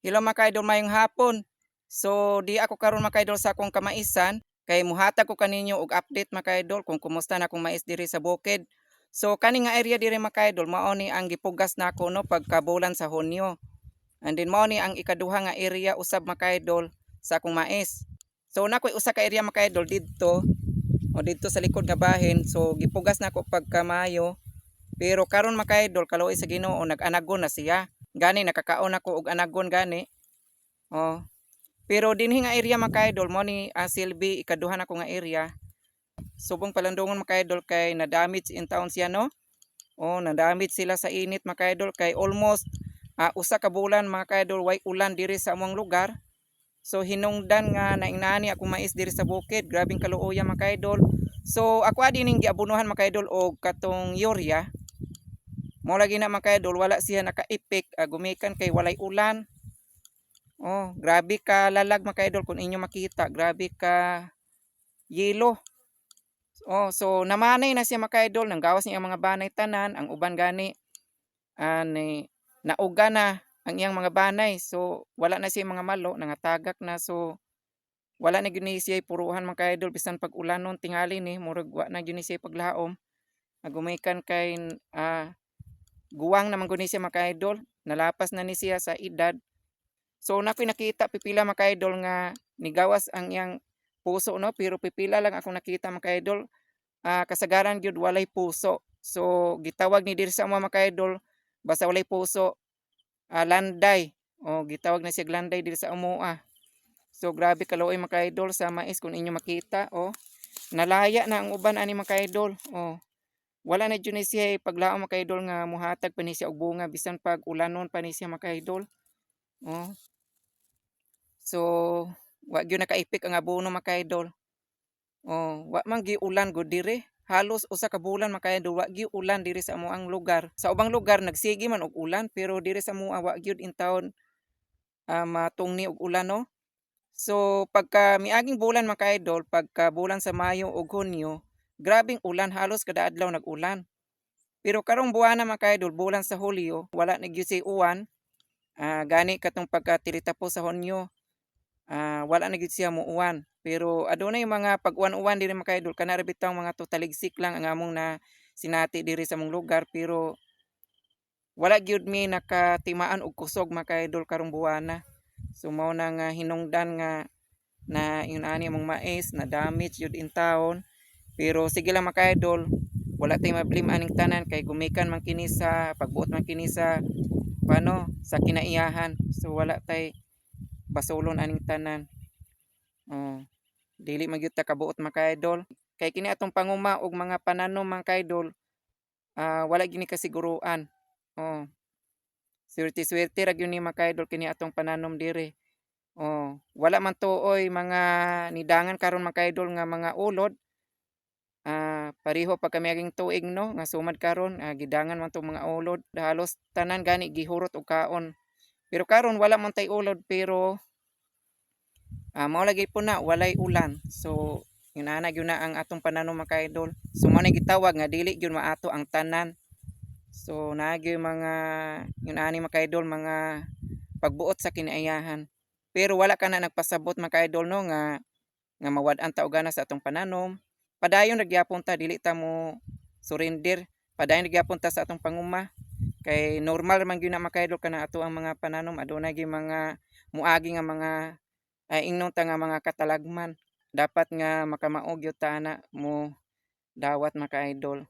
Hello mga ka-idol, mayong hapon. So di ako karon mga ka-idol sa akong kamaisan kay muhatag ko kaninyo og update mga ka-idol kung kumusta na akong mais diri sa bukid. So kani nga area diri mga ka-idol mao ni ang gipugas nako no pagkabulan sa Hunyo. And then mao ni ang ikaduha nga area usab mga ka-idol sa akong mais. So nakoy usa ka area mga ka-idol didto sa likod nga bahin. So gipugas nako pagka Mayo. Pero karon mga ka-idol kaluoy sa Ginoo nag-anagon na siya. Gani nakakaon ako og anagon gani. Oh, pero dinhi nga area mga ka-idol mo ni silbi ikaduha na ko nga area. Subong palandungon mga ka-idol kay na-damage in town siya no. Oh, na-damage sila sa init mga ka-idol kay almost usa ka bulan mga ka-idol way ulan diri sa among lugar. So hinungdan nga nainani ako mais diri sa bukid. Grabing kaluoyan mga ka-idol. So ako adi ning giabunuhan mga ka-idol og katong urea. Mo lagi na mga ka-idol wala siya naka-effect gumikan kay walay ulan. Oh, grabe ka lalag mga ka-idol kung inyo makita. Grabe ka yelo. Oh, so namanay na siya mga ka-idol. Nanggawas niya ang mga banay tanan. Ang uban gani nauga na ang iyang mga banay. So wala na siya mga malo. Nangatagak na. So wala na gyud ni siya puruhan mga ka-idol. Bisan pag ulanon tingali ni. Murag wa na gyud ni siya paglaom. Nagumikan kay guwang naman gyud ni siya mga ka-idol. Nalapas na ni siya sa edad. So nakoy nakita pipila mga ka-idol nga nigawas ang iyang puso no pero pipila lang akong nakita mga ka-idol kasagaran gyud walay puso. So gitawag ni diri sa mga ka-idol basta walay puso landay. O gitawag na siya landay diri sa amoa. So grabe kaluoy mga ka-idol sa mais kung inyo makita nalaya na ang uban ani mga ka-idol. Wala na jud ni siya paglaom mga ka-idol nga muhatag pa ni siya og bunga bisan pag ulanon pa ni siya mga ka-idol. So, wa gyud naka-effect ang abono mga ka-idol. Wa man giulan gud diri. Halos usa ka bulan mga ka-idol wa gyud ulan diri sa amoang lugar. Sa ubang lugar nagsige man og ulan pero diri sa amoa wa gyud intawon matungni og ulan no. So pagka miaging bulan mga ka-idol, pagka bulan sa Mayo ug Hunyo, grabing ulan halos kada adlaw nag-ulan. Pero karong buwana mga ka-idol, bulan sa Hulyo, wala na gyud siya uwan. Gani katong pagka sa Hunyo wala na gyud siya muuwan. Pero adunay mga pag-uwan-uwan diri mga ka-idol kana ra bitaw mga taligsik lang ang among na sinati diri sa mong lugar pero wala gyud mi nakatimaan og kusog mga ka-idol karong buwana. So mao na nga hinungdan nga na yun ani among mais na damage yun in town. Pero sige lang mga ka-idol, wala tay mablame aning tanan kay gumikan man kini sa pagbuot man kini sa sa kinaiyahan. So wala tay basulon aning tanan. Dili man gyud ta kabuot mga ka-idol. Kay kini atong panguma og mga pananom mga ka-idol, wala gini kasiguruan. Swerte-swerte ra gyud ni mga ka-idol kini atong pananom diri. Wala man tuoy mga nidangan karon mga ka-idol nga mga ulod. Pareho pa kami aging tuig no nga sumad karon gidangan man tong mga ulod. Halos tanan gani gihurot og kaon. Pero karon wala man tay ulod pero mao lagi po na walay ulan. So inana gyud na ang atong pananom mga ka-idol. So mao na gitawag nga dili gyud maato ang tanan. So naagyo mga yun ani mga ka-idol mga pagbuot sa kinaiyahan. Pero wala ka na nagpasabot mga ka-idol no nga mawad-an ta og gana sa atong pananom. Padayon ra gyapon ta dili ta mo surrender. Padayon ra gyapon ta sa atong panguma. Kay normal man gyud na mga ka-idol kana ato ang mga pananom adunay gyud mga muagi nga mga ingnon ta nga mga katalagman. Dapat nga makamaog gyud ta na mo dawat mga ka-idol.